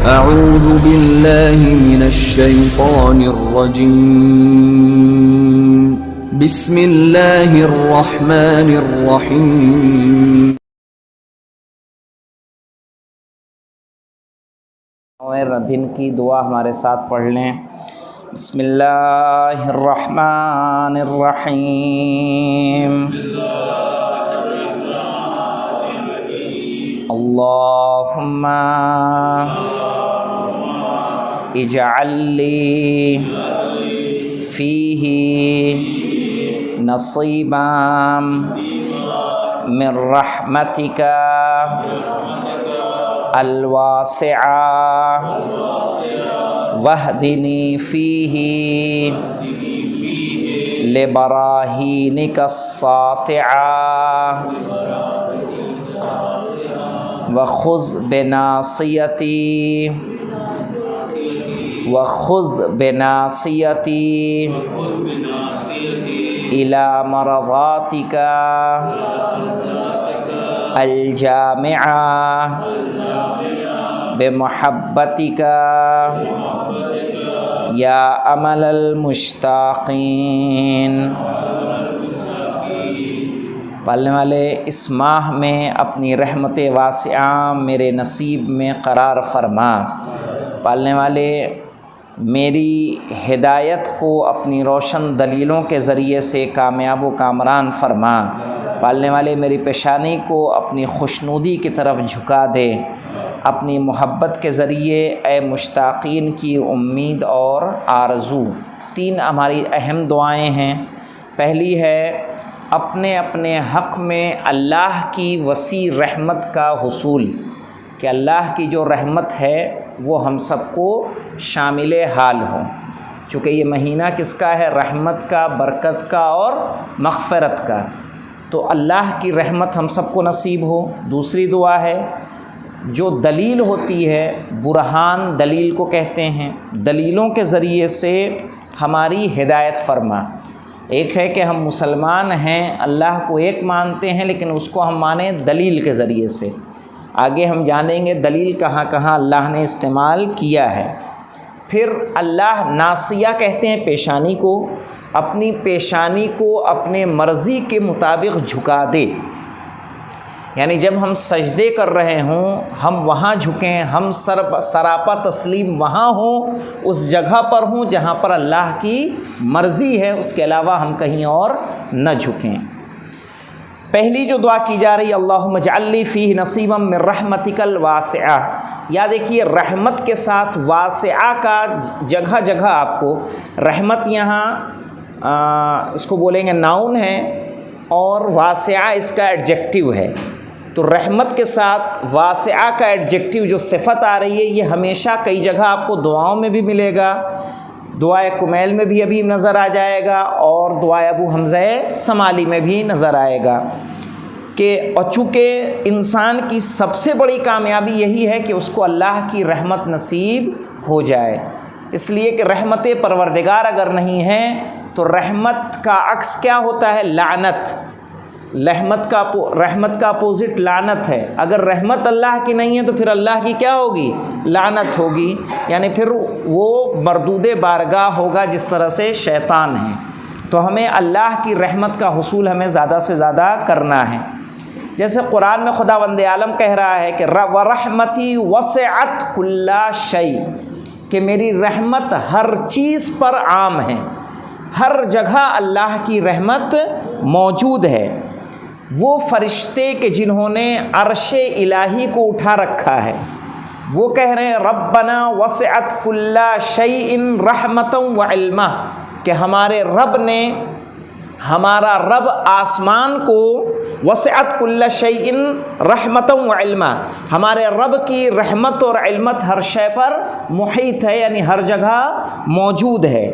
أعوذ بالله من الشيطان الرجيم بسم الله الرحمن الرحيم دن کی دعا ہمارے ساتھ پڑھ لیں۔ بسم اللہ الرحمن الرحیم اللہم اجعل لی فیہ نصیبا من رحمتک الواسعہ واہدنی فیہ لبراہینک الساطعہ وخذ بناصیتی الی مرضاتک الجامعہ بمحبتک یا امل المشتاقین۔ پالنے والے اس ماہ میں اپنی رحمت واسعہ میرے نصیب میں قرار فرما۔ پالنے والے میری ہدایت کو اپنی روشن دلیلوں کے ذریعے سے کامیاب و کامران فرما۔ پالنے والے میری پیشانی کو اپنی خوشنودی کی طرف جھکا دے، اپنی محبت کے ذریعے اے مشتاقین کی امید اور آرزو۔ تین ہماری اہم دعائیں ہیں۔ پہلی ہے اپنے اپنے حق میں اللہ کی وسیع رحمت کا حصول، کہ اللہ کی جو رحمت ہے وہ ہم سب کو شامل حال ہو، چونکہ یہ مہینہ کس کا ہے؟ رحمت کا، برکت کا اور مغفرت کا، تو اللہ کی رحمت ہم سب کو نصیب ہو۔ دوسری دعا ہے جو دلیل ہوتی ہے، برہان دلیل کو کہتے ہیں، دلیلوں کے ذریعے سے ہماری ہدایت فرما۔ ایک ہے کہ ہم مسلمان ہیں، اللہ کو ایک مانتے ہیں، لیکن اس کو ہم مانیں دلیل کے ذریعے سے۔ آگے ہم جانیں گے دلیل کہاں کہاں اللہ نے استعمال کیا ہے۔ پھر اللہ ناصیہ کہتے ہیں پیشانی کو، اپنی پیشانی کو اپنے مرضی کے مطابق جھکا دے، یعنی جب ہم سجدے کر رہے ہوں ہم وہاں جھکیں، ہم سراپا تسلیم وہاں ہوں، اس جگہ پر ہوں جہاں پر اللہ کی مرضی ہے، اس کے علاوہ ہم کہیں اور نہ جھکیں۔ پہلی جو دعا کی جا رہی ہے اللہم اجعل لی فیہ نصیبا من رحمتک الواسعہ، یاد رکھیے رحمت کے ساتھ واسعہ کا جگہ جگہ آپ کو رحمت یہاں اس کو بولیں گے ناؤن ہے، اور واسعہ اس کا ایڈجیکٹیو ہے، تو رحمت کے ساتھ واسعہ کا ایڈجیکٹیو جو صفت آ رہی ہے یہ ہمیشہ کئی جگہ آپ کو دعاؤں میں بھی ملے گا، دعائے کمیل میں بھی ابھی نظر آ جائے گا، اور دعائے ابو حمزہ سمالی میں بھی نظر آئے گا کہ اور چونکہ انسان کی سب سے بڑی کامیابی یہی ہے کہ اس کو اللہ کی رحمت نصیب ہو جائے، اس لیے کہ رحمت پروردگار اگر نہیں ہے تو رحمت کا عکس کیا ہوتا ہے؟ لعنت۔ رحمت کا اپوزٹ لعنت ہے۔ اگر رحمت اللہ کی نہیں ہے تو پھر اللہ کی کیا ہوگی؟ لعنت ہوگی، یعنی پھر وہ مردود بارگاہ ہوگا جس طرح سے شیطان ہے۔ تو ہمیں اللہ کی رحمت کا حصول ہمیں زیادہ سے زیادہ کرنا ہے۔ جیسے قرآن میں خداوند عالم کہہ رہا ہے کہ وَرَحْمَتِي وَسِعَتْ كُلَّ شَيْءٍ، کہ میری رحمت ہر چیز پر عام ہے، ہر جگہ اللہ کی رحمت موجود ہے۔ وہ فرشتے کہ جنہوں نے عرش الہی کو اٹھا رکھا ہے وہ کہہ رہے ہیں ربنا وسعت کل شیء رحمتا وعلما، کہ ہمارے رب نے، ہمارا رب آسمان کو وسعت کل شیء رحمتا وعلما، ہمارے رب کی رحمت اور علمت ہر شے پر محیط ہے، یعنی ہر جگہ موجود ہے۔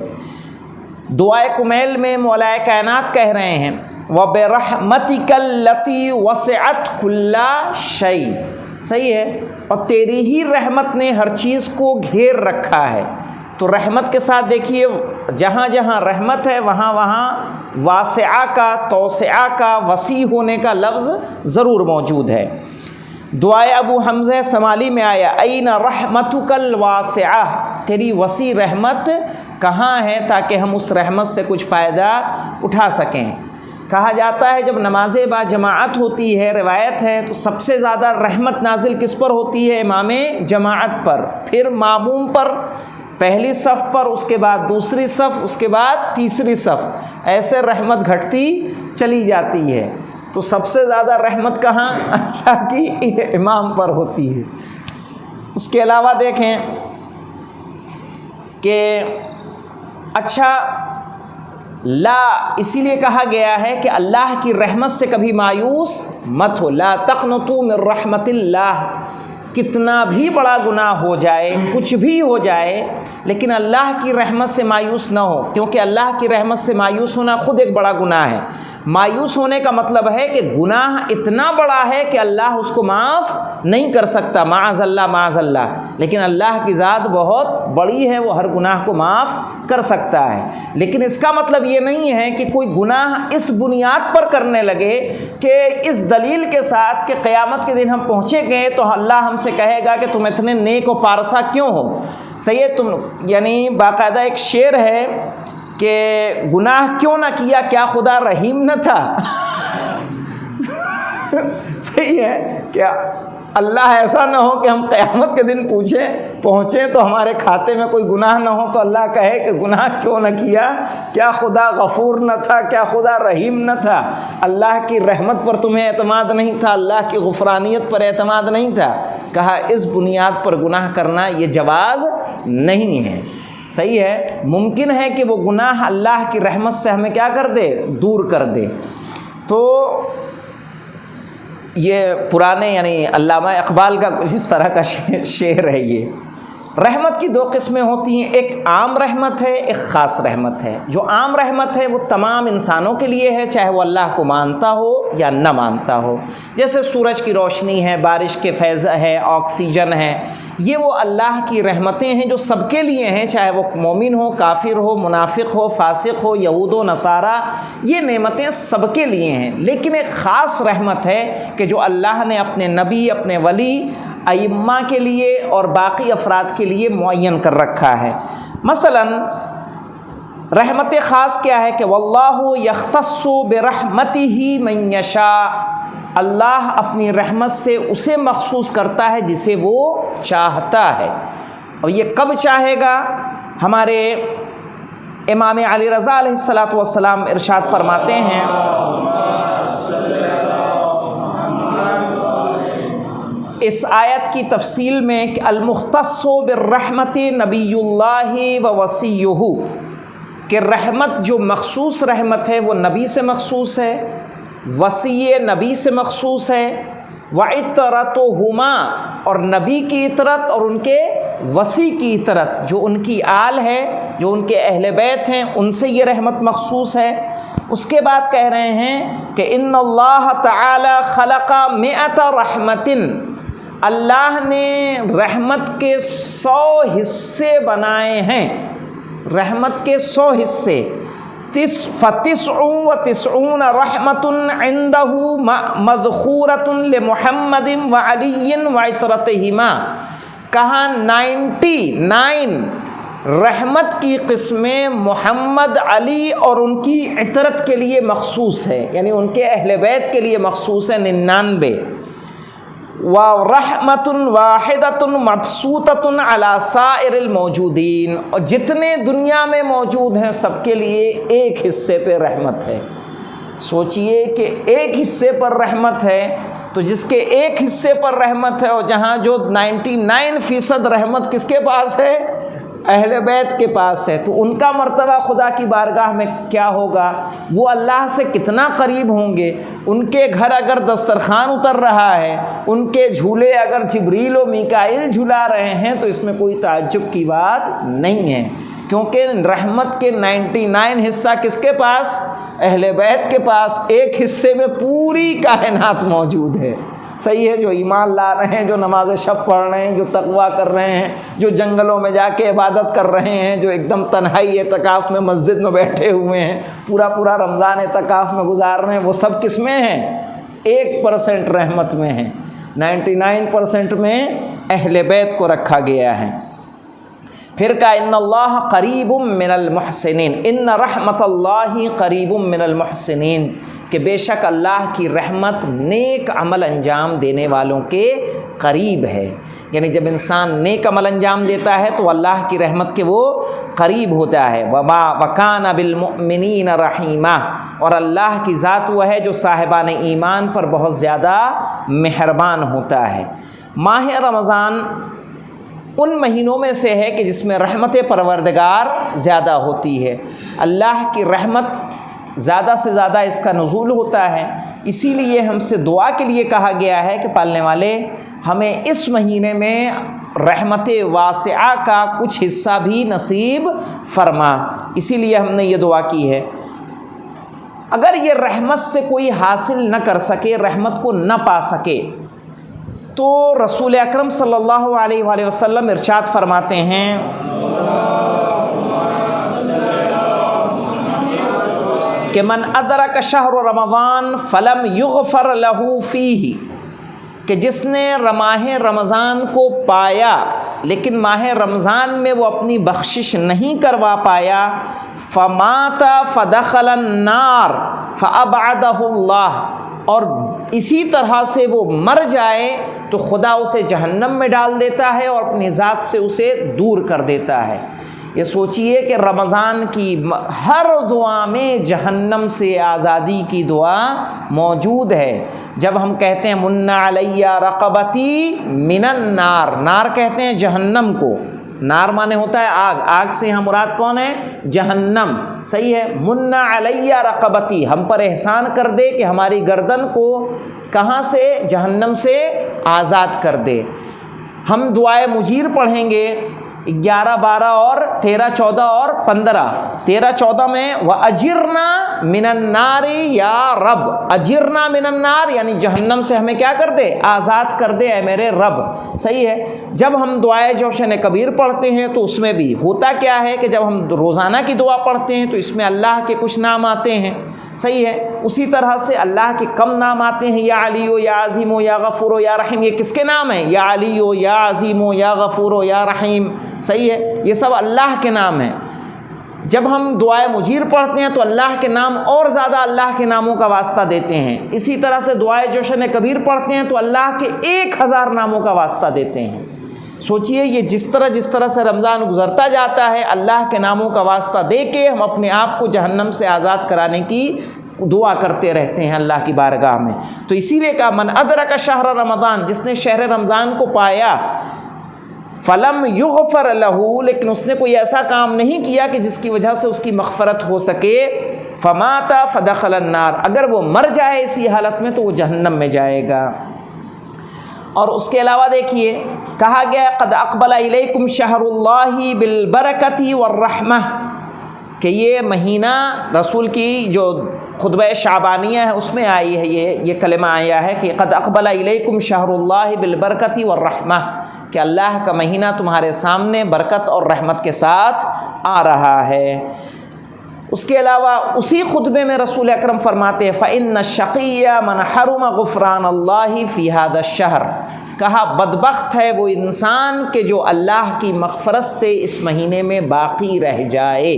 دعائے کمیل میں مولا کائنات کہہ رہے ہیں وَبِرَحْمَتِكَ الَّتِي وَسِعَتْ كُلَّ شَيْءٍ، صحیح ہے، اور تیری ہی رحمت نے ہر چیز کو گھیر رکھا ہے۔ تو رحمت کے ساتھ دیکھیے جہاں جہاں رحمت ہے وہاں وہاں واسعہ کا، توسعہ کا، وسیع ہونے کا لفظ ضرور موجود ہے۔ دعائے ابو حمزہ سمالی میں آیا این رحمتکل واسعہ، تیری وسیع رحمت کہاں ہے تاکہ ہم اس رحمت سے کچھ فائدہ اٹھا سکیں۔ کہا جاتا ہے جب نماز با جماعت ہوتی ہے، روایت ہے، تو سب سے زیادہ رحمت نازل کس پر ہوتی ہے؟ امام جماعت پر، پھر ماموم پر، پہلی صف پر، اس کے بعد دوسری صف، اس کے بعد تیسری صف، ایسے رحمت گھٹتی چلی جاتی ہے۔ تو سب سے زیادہ رحمت کہاں؟ اللہ کی امام پر ہوتی ہے۔ اس کے علاوہ دیکھیں کہ اچھا لا اسی لیے کہا گیا ہے کہ اللہ کی رحمت سے کبھی مایوس مت ہو، لا تقنطوا من رحمت اللہ، کتنا بھی بڑا گناہ ہو جائے، کچھ بھی ہو جائے، لیکن اللہ کی رحمت سے مایوس نہ ہو، کیونکہ اللہ کی رحمت سے مایوس ہونا خود ایک بڑا گناہ ہے۔ مایوس ہونے کا مطلب ہے کہ گناہ اتنا بڑا ہے کہ اللہ اس کو معاف نہیں کر سکتا، معاذ اللہ معاذ اللہ، لیکن اللہ کی ذات بہت بڑی ہے، وہ ہر گناہ کو معاف کر سکتا ہے۔ لیکن اس کا مطلب یہ نہیں ہے کہ کوئی گناہ اس بنیاد پر کرنے لگے کہ اس دلیل کے ساتھ کہ قیامت کے دن ہم پہنچے گئے تو اللہ ہم سے کہے گا کہ تم اتنے نیک و پارسا کیوں ہو۔ صحیح ہے، تم یعنی باقاعدہ ایک شعر ہے کہ گناہ کیوں نہ کیا، کیا خدا رحیم نہ تھا؟ صحیح ہے، کیا اللہ ایسا نہ ہو کہ ہم قیامت کے دن پہنچیں تو ہمارے کھاتے میں کوئی گناہ نہ ہو، تو اللہ کہے کہ گناہ کیوں نہ کیا، کیا خدا غفور نہ تھا، کیا خدا رحیم نہ تھا؟ اللہ کی رحمت پر تمہیں اعتماد نہیں تھا، اللہ کی غفرانیت پر اعتماد نہیں تھا؟ کہا اس بنیاد پر گناہ کرنا یہ جواز نہیں ہے۔ صحیح ہے، ممکن ہے کہ وہ گناہ اللہ کی رحمت سے ہمیں کیا کر دے، دور کر دے۔ تو یہ پرانے یعنی علامہ اقبال کا کچھ اس طرح کا شعر ہے۔ یہ رحمت کی دو قسمیں ہوتی ہیں، ایک عام رحمت ہے، ایک خاص رحمت ہے۔ جو عام رحمت ہے وہ تمام انسانوں کے لیے ہے، چاہے وہ اللہ کو مانتا ہو یا نہ مانتا ہو، جیسے سورج کی روشنی ہے، بارش کے فیض ہے، آکسیجن ہے، یہ وہ اللہ کی رحمتیں ہیں جو سب کے لیے ہیں، چاہے وہ مومن ہو، کافر ہو، منافق ہو، فاسق ہو، یہود و نصارہ، یہ نعمتیں سب کے لیے ہیں۔ لیکن ایک خاص رحمت ہے کہ جو اللہ نے اپنے نبی، اپنے ولی، ائمہ کے لیے اور باقی افراد کے لیے معین کر رکھا ہے۔ مثلا رحمت خاص کیا ہے کہ واللہ یختص برحمتہ من یشاء، اللہ اپنی رحمت سے اسے مخصوص کرتا ہے جسے وہ چاہتا ہے، اور یہ کب چاہے گا؟ ہمارے امام علی رضا علیہ السلام ارشاد فرماتے ہیں اس آیت کی تفصیل میں کہ المختص بالرحمت نبی اللہ و وصیہ، کہ رحمت جو مخصوص رحمت ہے وہ نبی سے مخصوص ہے، وصی نبی سے مخصوص ہے، وعطرتہما، اور نبی کی عطرت اور ان کے وصی کی عطرت، جو ان کی آل ہے، جو ان کے اہل بیت ہیں، ان سے یہ رحمت مخصوص ہے۔ اس کے بعد کہہ رہے ہیں کہ ان اللہ تعالی خلق 100 رحمت، اللہ نے رحمت کے 100 حصے بنائے ہیں، رحمت کے 100 حصے، ف99 رحمت عندہ مذخورۃ لمحمد وعلی وعطرتہما، کہا 99 رحمت کی قسمیں محمد، علی اور ان کی عطرت کے لیے مخصوص ہے، یعنی ان کے اہل بیت کے لیے مخصوص ہے 99۔ وَرَحْمَةٌ وَاحِدَةٌ مَبْسُوطَةٌ عَلَى سَائِرِ الْمَوْجُودِينَ، اور جتنے دنیا میں موجود ہیں سب کے لیے ایک حصے پہ رحمت ہے۔ سوچئے کہ ایک حصے پر رحمت ہے، تو جس کے ایک حصے پر رحمت ہے، اور جہاں جو 99% رحمت کس کے پاس ہے؟ اہل بیت کے پاس ہے، تو ان کا مرتبہ خدا کی بارگاہ میں کیا ہوگا؟ وہ اللہ سے کتنا قریب ہوں گے۔ ان کے گھر اگر دسترخوان اتر رہا ہے، ان کے جھولے اگر جبریل و میکائیل جھلا رہے ہیں، تو اس میں کوئی تعجب کی بات نہیں ہے، کیونکہ رحمت کے 99 حصہ کس کے پاس؟ اہل بیت کے پاس، ایک حصے میں پوری کائنات موجود ہے۔ صحیح ہے، جو ایمان لا رہے ہیں، جو نماز شب پڑھ رہے ہیں، جو تقویٰ کر رہے ہیں، جو جنگلوں میں جا کے عبادت کر رہے ہیں، جو ایک دم تنہائی اعتکاف میں مسجد میں بیٹھے ہوئے ہیں، پورا رمضان اعتکاف میں گزار رہے ہیں، وہ سب کس میں ہیں؟ 1% رحمت میں ہیں۔ 99% میں اہل بیت کو رکھا گیا ہے۔ پھر کہا ان اللہ قریب من المحسنین، ان رحمت اللہ قریب من المحسنین، کہ بے شک اللہ کی رحمت نیک عمل انجام دینے والوں کے قریب ہے۔ یعنی جب انسان نیک عمل انجام دیتا ہے تو اللہ کی رحمت کے وہ قریب ہوتا ہے۔ وَكَانَ بِالْمُؤْمِنِينَ رَحِيمًا، اور اللہ کی ذات وہ ہے جو صاحبان ایمان پر بہت زیادہ مہربان ہوتا ہے۔ ماہ رمضان ان مہینوں میں سے ہے کہ جس میں رحمت پروردگار زیادہ ہوتی ہے، اللہ کی رحمت زیادہ سے زیادہ اس کا نزول ہوتا ہے۔ اسی لیے ہم سے دعا کے لیے کہا گیا ہے کہ پالنے والے ہمیں اس مہینے میں رحمت واسعہ کا کچھ حصہ بھی نصیب فرما، اسی لیے ہم نے یہ دعا کی ہے۔ اگر یہ رحمت سے کوئی حاصل نہ کر سکے، رحمت کو نہ پا سکے، تو رسول اکرم صلی اللہ علیہ وآلہ وسلم ارشاد فرماتے ہیں کہ من ادرک شہر رمضان فلم یغفر لہ فیہ، کہ جس نے ماہ رمضان کو پایا لیکن ماہ رمضان میں وہ اپنی بخشش نہیں کروا پایا، فمات فدخل النار فابعدہ اللہ، اور اسی طرح سے وہ مر جائے تو خدا اسے جہنم میں ڈال دیتا ہے اور اپنی ذات سے اسے دور کر دیتا ہے۔ یہ سوچئے کہ رمضان کی ہر دعا میں جہنم سے آزادی کی دعا موجود ہے۔ جب ہم کہتے ہیں من علیہ رقبتی من النار، نار کہتے ہیں جہنم کو، نار مانے ہوتا ہے آگ، آگ سے یہاں مراد کون ہے؟ جہنم، صحیح ہے۔ من علیہ رقبتی، ہم پر احسان کر دے کہ ہماری گردن کو کہاں سے؟ جہنم سے آزاد کر دے۔ ہم دعائے مجیر پڑھیں گے 11، 12 اور 13، 14 اور 15۔ 13، 14 میں وَأَجِرْنَا مِنَ النَّارِ یا رب، اجرنا من النار یعنی جہنم سے ہمیں کیا کر دے؟ آزاد کر دے اے میرے رب، صحیح ہے۔ جب ہم دعائے جوشن کبیر پڑھتے ہیں تو اس میں بھی ہوتا کیا ہے کہ جب ہم روزانہ کی دعا پڑھتے ہیں تو اس میں اللہ کے کچھ نام آتے ہیں، صحیح ہے۔ اسی طرح سے اللہ کے کم نام آتے ہیں، یا علی و یا عظیم و یا غفور و یا رحیم، یہ کس کے نام ہیں؟ یا علی و یا عظیم و یا غفور و یا رحیم، صحیح ہے، یہ سب اللہ کے نام ہیں۔ جب ہم دعائے مجیر پڑھتے ہیں تو اللہ کے نام اور زیادہ اللہ کے ناموں کا واسطہ دیتے ہیں۔ اسی طرح سے دعائے جوشن کبیر پڑھتے ہیں تو اللہ کے 1000 ناموں کا واسطہ دیتے ہیں۔ سوچئے یہ جس طرح سے رمضان گزرتا جاتا ہے، اللہ کے ناموں کا واسطہ دے کے ہم اپنے آپ کو جہنم سے آزاد کرانے کی دعا کرتے رہتے ہیں اللہ کی بارگاہ میں۔ تو اسی لیے کہا من ادرک شہر رمضان، جس نے شہر رمضان کو پایا، فلم یغفر لہ، لیکن اس نے کوئی ایسا کام نہیں کیا کہ جس کی وجہ سے اس کی مغفرت ہو سکے، فمات فدخل النار، اگر وہ مر جائے اسی حالت میں تو وہ جہنم میں جائے گا۔ اور اس کے علاوہ دیکھیے کہا گیا قد اقبل الیکم شہر اللہ بالبرکۃ والرحمہ، کہ یہ مہینہ رسول کی جو خطبہ شعبانیہ ہے اس میں آئی ہے، یہ کلمہ آیا ہے کہ قد اقبل الیکم شہر اللہ بالبرکۃ والرحمہ، کہ اللہ کا مہینہ تمہارے سامنے برکت اور رحمت کے ساتھ آ رہا ہے۔ اس کے علاوہ اسی خطبے میں رسول اکرم فرماتے ہیں فَإِنَّ الشَّقِيَّ مَنْ حَرُمَ غُفْرَانَ اللَّهِ فِي هَذَا الشَّهْرِ، کہا بدبخت ہے وہ انسان کہ جو اللہ کی مغفرت سے اس مہینے میں باقی رہ جائے،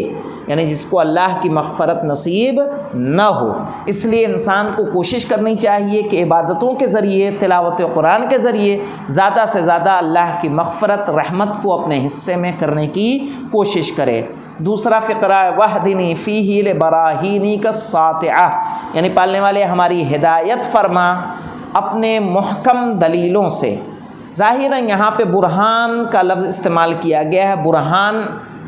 یعنی جس کو اللہ کی مغفرت نصیب نہ ہو۔ اس لیے انسان کو کوشش کرنی چاہیے کہ عبادتوں کے ذریعے، تلاوت قرآن کے ذریعے زیادہ سے زیادہ اللہ کی مغفرت، رحمت کو اپنے حصے میں کرنے کی کوشش کرے۔ دوسرا فقرہ وَاهْدِنِي فِيهِ لِبَرَاهِينِكَ السَّاطِعَةِ، یعنی پالنے والے ہماری ہدایت فرما اپنے محکم دلیلوں سے۔ ظاہراً یہاں پہ برہان کا لفظ استعمال کیا گیا ہے، برہان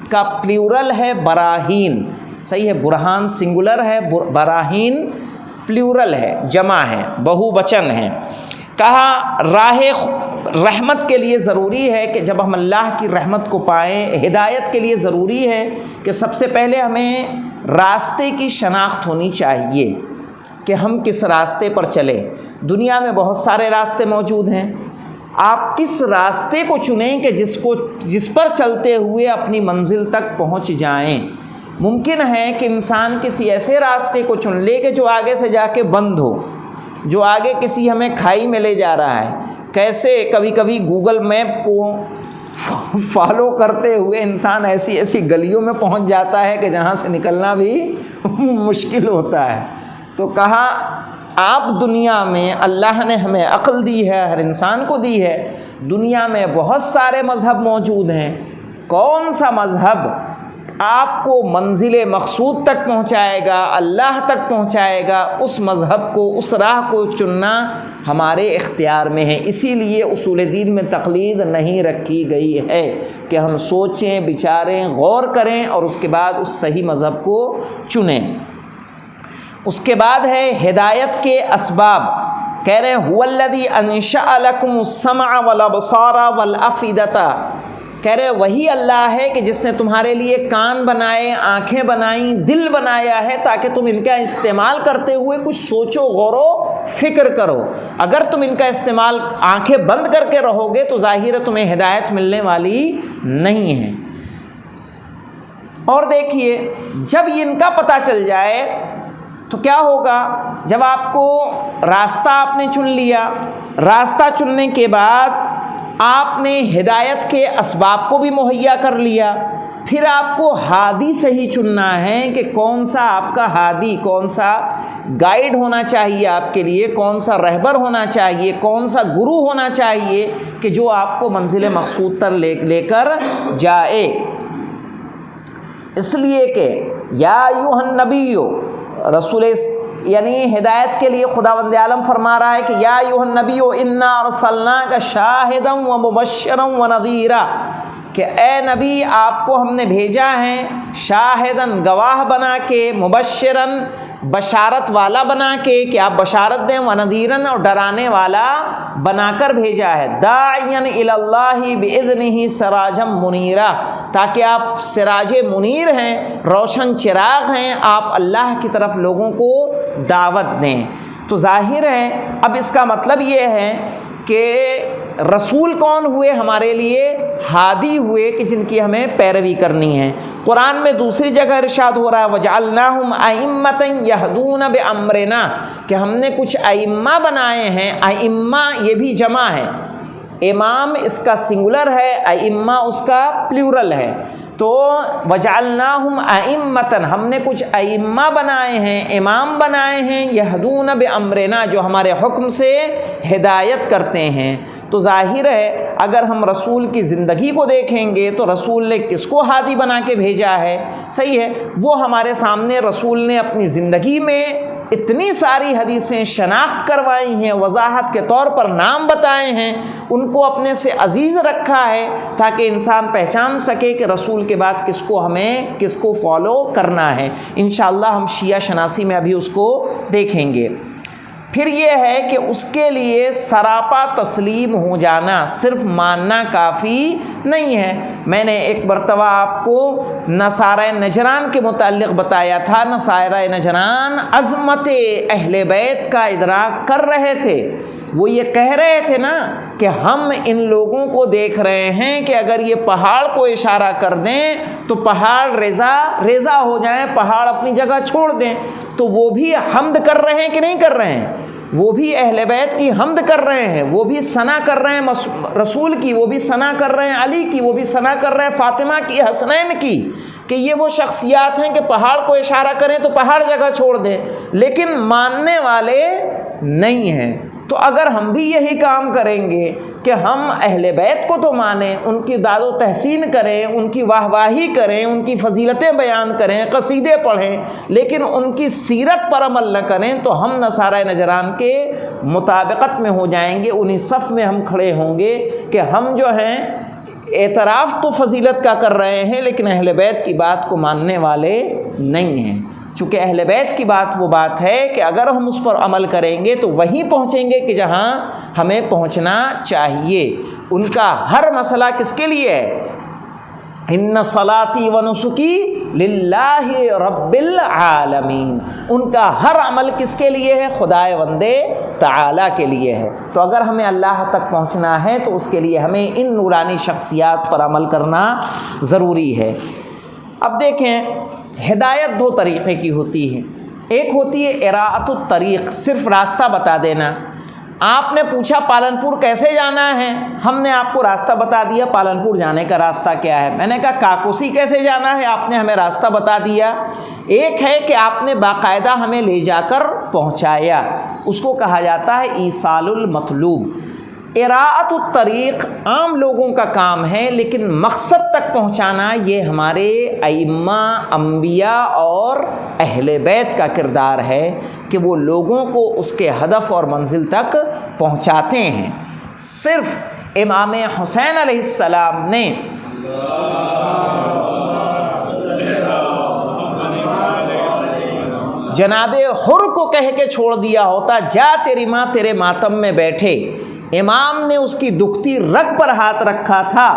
کا پلیورل ہے براہین، صحیح ہے، برہان سنگولر ہے، براہین پلیورل ہے، جمع ہے، بہو وچن ہے۔ کہا راہ رحمت کے لیے ضروری ہے کہ جب ہم اللہ کی رحمت کو پائیں، ہدایت کے لیے ضروری ہے کہ سب سے پہلے ہمیں راستے کی شناخت ہونی چاہیے کہ ہم کس راستے پر چلیں۔ دنیا میں بہت سارے راستے موجود ہیں، آپ کس راستے کو چنیں کہ جس پر چلتے ہوئے اپنی منزل تک پہنچ جائیں۔ ممکن ہے کہ انسان کسی ایسے راستے کو چن لے کہ جو آگے سے جا کے بند ہو، جو آگے کسی ہمیں کھائی میں لے جا رہا ہے، کیسے کبھی کبھی گوگل میپ کو فالو کرتے ہوئے انسان ایسی ایسی گلیوں میں پہنچ جاتا ہے کہ جہاں سے نکلنا بھی مشکل ہوتا ہے۔ تو کہا آپ دنیا میں اللہ نے ہمیں عقل دی ہے، ہر انسان کو دی ہے، دنیا میں بہت سارے مذہب موجود ہیں، کون سا مذہب آپ کو منزل مقصود تک پہنچائے گا، اللہ تک پہنچائے گا، اس مذہب کو، اس راہ کو چننا ہمارے اختیار میں ہے۔ اسی لیے اصول دین میں تقلید نہیں رکھی گئی ہے کہ ہم سوچیں، بچاریں، غور کریں اور اس کے بعد اس صحیح مذہب کو چنیں۔ اس کے بعد ہے ہدایت کے اسباب، کہہ رہے ہیں هو الذی انشأ لکم السمع والابصار والافئدۃ، کہہ رہے وہی اللہ ہے کہ جس نے تمہارے لیے کان بنائے، آنکھیں بنائیں، دل بنایا ہے تاکہ تم ان کا استعمال کرتے ہوئے کچھ سوچو، غور و فکر کرو۔ اگر تم ان کا استعمال آنکھیں بند کر کے رہو گے تو ظاہر ہے تمہیں ہدایت ملنے والی نہیں ہے۔ اور دیکھیے جب ان کا پتہ چل جائے تو کیا ہوگا، جب آپ کو راستہ آپ نے چن لیا، راستہ چننے کے بعد آپ نے ہدایت کے اسباب کو بھی مہیا کر لیا، پھر آپ کو ہادی صحیح چننا ہے کہ کون سا آپ کا ہادی، کون سا گائیڈ ہونا چاہیے آپ کے لیے، کون سا رہبر ہونا چاہیے، کون سا گرو ہونا چاہیے کہ جو آپ کو منزل مقصود تک لے کر جائے۔ اس لیے کہ یا ایھا النبی، رسول یعنی ہدایت کے لیے خداوند عالم فرما رہا ہے کہ یا ایھا النبی انا ارسلناک شاہدا ومبشرا ونذیرا، کہ اے نبی آپ کو ہم نے بھیجا ہے شاہدن، گواہ بنا کے، مبشرن، بشارت والا بنا کے کہ آپ بشارت دیں، ونذیرن، اور ڈرانے والا بنا کر بھیجا ہے، داعیا الی اللہ باذنہ سراجا منیرا، تاکہ آپ سراج منیر ہیں، روشن چراغ ہیں، آپ اللہ کی طرف لوگوں کو دعوت دیں۔ تو ظاہر ہے اب اس کا مطلب یہ ہے کہ رسول کون ہوئے ہمارے لیے؟ ہادی ہوئے کہ جن کی ہمیں پیروی کرنی ہے۔ قرآن میں دوسری جگہ ارشاد ہو رہا ہے وَجَعَلْنَاهُمْ أَئِمَّةً يَهْدُونَ بِأَمْرِنَا، کہ ہم نے کچھ ائمہ بنائے ہیں۔ ائمہ یہ بھی جمع ہے، امام اس کا سنگولر ہے، ائمہ اس کا پلیورل ہے۔ تو وَجَعَلْنَاهُمْ أَئِمَّةً، ہم نے کچھ ائمہ بنائے ہیں، امام بنائے ہیں، یہدون بامرنا، جو ہمارے حکم سے ہدایت کرتے ہیں۔ تو ظاہر ہے اگر ہم رسول کی زندگی کو دیکھیں گے تو رسول نے کس کو ہادی بنا کے بھیجا ہے؟ صحیح ہے، وہ ہمارے سامنے رسول نے اپنی زندگی میں اتنی ساری حدیثیں شناخت کروائی ہیں، وضاحت کے طور پر نام بتائے ہیں، ان کو اپنے سے عزیز رکھا ہے تاکہ انسان پہچان سکے کہ رسول کے بعد کس کو فالو کرنا ہے۔ انشاءاللہ ہم شیعہ شناسی میں ابھی اس کو دیکھیں گے۔ پھر یہ ہے کہ اس کے لیے سراپا تسلیم ہو جانا، صرف ماننا کافی نہیں ہے۔ میں نے ایک مرتبہ آپ کو نصارہ نجران کے متعلق بتایا تھا، نصارہ نجران عظمت اہل بیت کا ادراک کر رہے تھے، وہ یہ کہہ رہے تھے نا کہ ہم ان لوگوں کو دیکھ رہے ہیں کہ اگر یہ پہاڑ کو اشارہ کر دیں تو پہاڑ ریزہ ہو جائیں، پہاڑ اپنی جگہ چھوڑ دیں۔ تو وہ بھی حمد کر رہے ہیں کہ نہیں کر رہے ہیں؟ وہ بھی اہل بیت کی حمد کر رہے ہیں، وہ بھی ثنا کر رہے ہیں رسول کی، وہ بھی ثنا کر رہے ہیں علی کی، وہ بھی ثنا کر رہے ہیں فاطمہ کی، حسنین کی، کہ یہ وہ شخصیات ہیں کہ پہاڑ کو اشارہ کریں تو پہاڑ جگہ چھوڑ دیں، لیکن ماننے والے نہیں ہیں۔ تو اگر ہم بھی یہی کام کریں گے کہ ہم اہل بیت کو تو مانیں، ان کی داد و تحسین کریں، ان کی واہ واہی کریں، ان کی فضیلتیں بیان کریں، قصیدے پڑھیں، لیکن ان کی سیرت پر عمل نہ کریں تو ہم نصارہ نجران کے مطابقت میں ہو جائیں گے، انہی صف میں ہم کھڑے ہوں گے کہ ہم جو ہیں اعتراف تو فضیلت کا کر رہے ہیں لیکن اہل بیت کی بات کو ماننے والے نہیں ہیں۔ چونکہ اہل بیت کی بات وہ بات ہے کہ اگر ہم اس پر عمل کریں گے تو وہیں پہنچیں گے کہ جہاں ہمیں پہنچنا چاہیے۔ ان کا ہر مسئلہ کس کے لیے ہے؟ ان صلاتی و نسکی للہ رب العالمین، ان کا ہر عمل کس کے لیے ہے؟ خدائے وندے تعالیٰ کے لیے ہے۔ تو اگر ہمیں اللہ تک پہنچنا ہے تو اس کے لیے ہمیں ان نورانی شخصیات پر عمل کرنا ضروری ہے۔ اب دیکھیں ہدایت دو طریقے کی ہوتی ہے، ایک ہوتی ہے اراءۃ الطریق، صرف راستہ بتا دینا، آپ نے پوچھا پالنپور کیسے جانا ہے، ہم نے آپ کو راستہ بتا دیا پالنپور جانے کا راستہ کیا ہے۔ میں نے کہا کاکوسی کیسے جانا ہے، آپ نے ہمیں راستہ بتا دیا۔ ایک ہے کہ آپ نے باقاعدہ ہمیں لے جا کر پہنچایا، اس کو کہا جاتا ہے ایصال المطلوب۔ اراءۃ الطریق عام لوگوں کا کام ہے، لیکن مقصد تک پہنچانا یہ ہمارے ائمہ، انبیاء اور اہل بیت کا کردار ہے کہ وہ لوگوں کو اس کے ہدف اور منزل تک پہنچاتے ہیں۔ صرف امام حسین علیہ السلام نے جناب حر کو کہہ کے چھوڑ دیا ہوتا جا تیری ماں تیرے ماتم میں بیٹھے، امام نے اس کی دکھتی رگ پر ہاتھ رکھا تھا،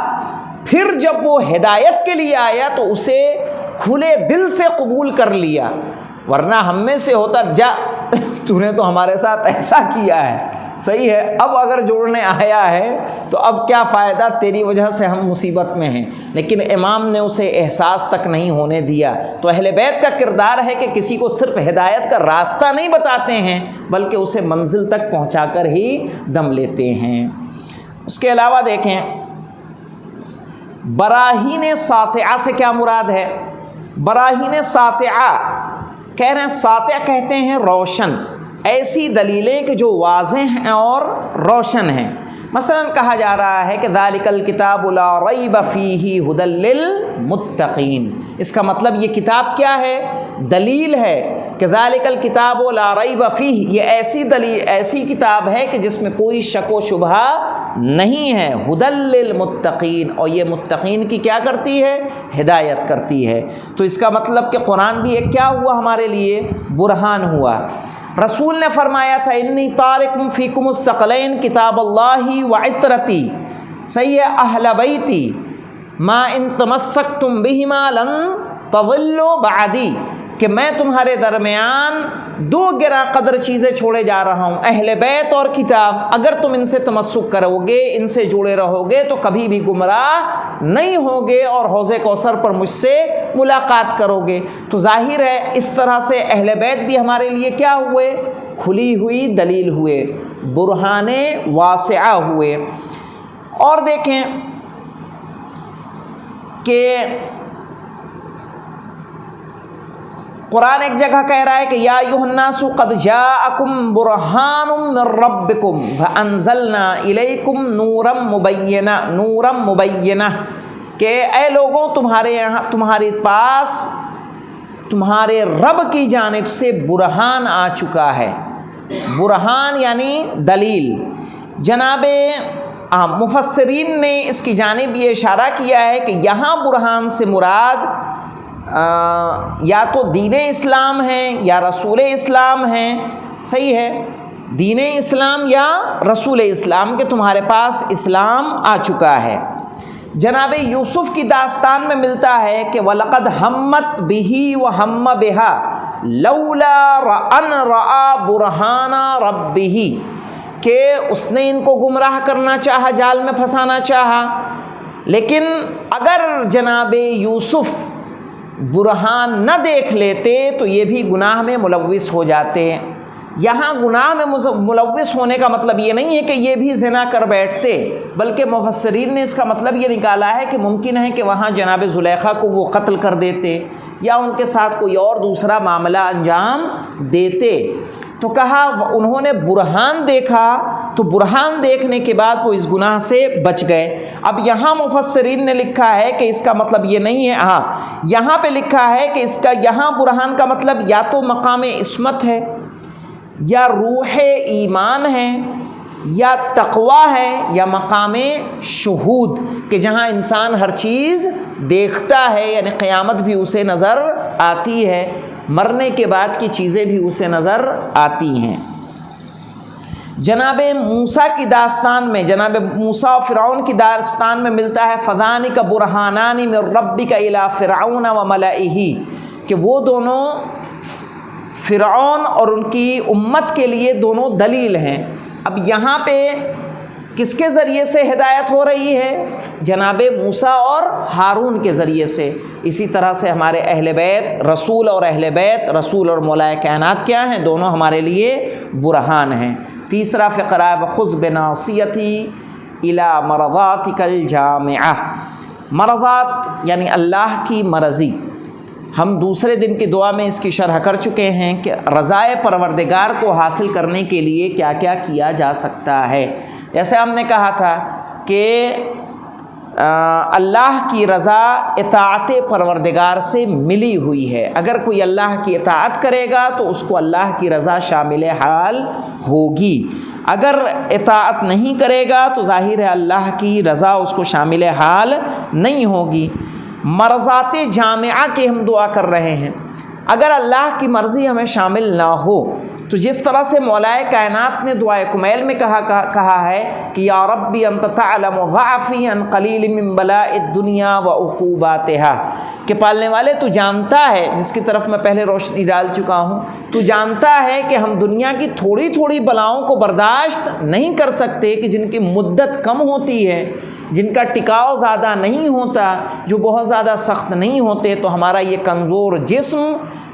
پھر جب وہ ہدایت کے لیے آیا تو اسے کھلے دل سے قبول کر لیا، ورنہ ہم میں سے ہوتا جا تو نے تو ہمارے ساتھ ایسا کیا ہے، صحیح ہے، اب اگر جوڑنے آیا ہے تو اب کیا فائدہ، تیری وجہ سے ہم مصیبت میں ہیں۔ لیکن امام نے اسے احساس تک نہیں ہونے دیا۔ تو اہل بیت کا کردار ہے کہ کسی کو صرف ہدایت کا راستہ نہیں بتاتے ہیں بلکہ اسے منزل تک پہنچا کر ہی دم لیتے ہیں۔ اس کے علاوہ دیکھیں براہین ساطعہ سے کیا مراد ہے۔ براہین ساطعہ کہہ رہے ہیں، ساطع کہتے ہیں روشن، ایسی دلیلیں کہ جو واضح ہیں اور روشن ہیں۔ مثلا کہا جا رہا ہے کہ ذالک الکتاب لا ریب فیہ ھدی للمتقین، اس کا مطلب یہ کتاب کیا ہے، دلیل ہے کہ ذالک الکتاب لا ریب فیہ، یہ ایسی کتاب ہے کہ جس میں کوئی شک و شبہ نہیں ہے، ھدی للمتقین، اور یہ متقین کی کیا کرتی ہے، ہدایت کرتی ہے۔ تو اس کا مطلب کہ قرآن بھی ایک کیا ہوا ہمارے لیے، برہان ہوا۔ رسول نے فرمایا تھا انی تارک فیکم الثقلین کتاب اللہ وعطرتی، صحیح ہے، اہل بیتی ما ان تمسکتم بہما لن تضلوا بعدی، کہ میں تمہارے درمیان دو گراں قدر چیزیں چھوڑے جا رہا ہوں، اہل بیت اور کتاب، اگر تم ان سے تمسک کرو گے، ان سے جڑے رہو گے تو کبھی بھی گمراہ نہیں ہوگے اور حوض کوثر پر مجھ سے ملاقات کرو گے۔ تو ظاہر ہے اس طرح سے اہل بیت بھی ہمارے لیے کیا ہوئے، کھلی ہوئی دلیل ہوئے، برہان واسعہ ہوئے۔ اور دیکھیں کہ قرآن ایک جگہ کہہ رہا ہے کہ یا ایھا الناس قد جاءکم برہان من ربکم فانزلنا الیکم نورا مبینہ، کہ اے لوگوں تمہارے پاس تمہارے رب کی جانب سے برہان آ چکا ہے۔ برہان یعنی دلیل۔ جناب مفسرین نے اس کی جانب یہ اشارہ کیا ہے کہ یہاں برہان سے مراد یا تو دین اسلام ہیں یا رسول اسلام ہیں، صحیح ہے، دین اسلام یا رسول اسلام، کہ تمہارے پاس اسلام آ چکا ہے۔ جناب یوسف کی داستان میں ملتا ہے کہ وَلَقَدْ هَمَّتْ بِهِ وَهَمَّ بِهَا لَوْلَا أَنْ رَأَىٰ بُرْهَانَ رَبِّهِ، کہ اس نے ان کو گمراہ کرنا چاہا، جال میں پھنسانا چاہا، لیکن اگر جناب یوسف برہان نہ دیکھ لیتے تو یہ بھی گناہ میں ملوث ہو جاتے۔ یہاں گناہ میں ملوث ہونے کا مطلب یہ نہیں ہے کہ یہ بھی زنا کر بیٹھتے، بلکہ مفسرین نے اس کا مطلب یہ نکالا ہے کہ ممکن ہے کہ وہاں جناب زلیخا کو وہ قتل کر دیتے یا ان کے ساتھ کوئی اور دوسرا معاملہ انجام دیتے۔ تو کہا انہوں نے برہان دیکھا، تو برہان دیکھنے کے بعد وہ اس گناہ سے بچ گئے۔ اب یہاں مفسرین نے لکھا ہے کہ اس کا مطلب یہ نہیں ہے، ہاں یہاں پہ لکھا ہے کہ اس کا یہاں برہان کا مطلب یا تو مقام عصمت ہے، یا روح ایمان ہے، یا تقوی ہے، یا مقام شہود، کہ جہاں انسان ہر چیز دیکھتا ہے، یعنی قیامت بھی اسے نظر آتی ہے، مرنے کے بعد کی چیزیں بھی اسے نظر آتی ہیں۔ جناب موسیٰ کی داستان میں، جناب موسیٰ و فرعون کی داستان میں ملتا ہے فَذَانِكَ بُرْهَانَانِ مِن رَبِّكَ إِلَىٰ فِرْعَوْنَ وَمَلَئِهِ، کہ وہ دونوں فرعون اور ان کی امت کے لیے دونوں دلیل ہیں۔ اب یہاں پہ کس کے ذریعے سے ہدایت ہو رہی ہے؟ جناب موسیٰ اور ہارون کے ذریعے سے۔ اسی طرح سے ہمارے اہل بیت رسول اور اہل بیت رسول اور مولا کائنات کیا ہیں؟ دونوں ہمارے لیے برہان ہیں۔ تیسرا فقرہ ہے وخذ بناصیتی الی مرضاتک الجامعہ، مرضات یعنی اللہ کی مرضی۔ ہم دوسرے دن کی دعا میں اس کی شرح کر چکے ہیں کہ رضائے پروردگار کو حاصل کرنے کے لیے کیا کیا کیا جا سکتا ہے۔ جیسے ہم نے کہا تھا کہ اللہ کی رضا اطاعت پروردگار سے ملی ہوئی ہے، اگر کوئی اللہ کی اطاعت کرے گا تو اس کو اللہ کی رضا شامل حال ہوگی، اگر اطاعت نہیں کرے گا تو ظاہر ہے اللہ کی رضا اس کو شامل حال نہیں ہوگی۔ مرضات جامعہ کی ہم دعا کر رہے ہیں، اگر اللہ کی مرضی ہمیں شامل نہ ہو تو جس طرح سے مولائے کائنات نے دعائے کمیل میں کہا ہے کہ یا ربی انت تعلم ضعفی عن قلیل من بلاء الدنیا و عقوباتها، کہ پالنے والے تو جانتا ہے، جس کی طرف میں پہلے روشنی ڈال چکا ہوں، تو جانتا ہے کہ ہم دنیا کی تھوڑی تھوڑی بلاؤں کو برداشت نہیں کر سکتے کہ جن کی مدت کم ہوتی ہے، جن کا ٹکاؤ زیادہ نہیں ہوتا، جو بہت زیادہ سخت نہیں ہوتے، تو ہمارا یہ کمزور جسم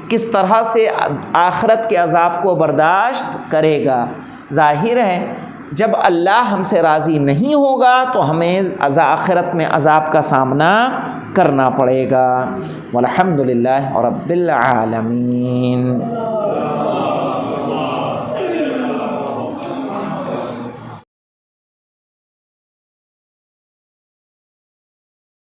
کس طرح سے آخرت کے عذاب کو برداشت کرے گا۔ ظاہر ہے جب اللہ ہم سے راضی نہیں ہوگا تو ہمیں آخرت میں عذاب کا سامنا کرنا پڑے گا۔ والحمدللہ رب العالمین۔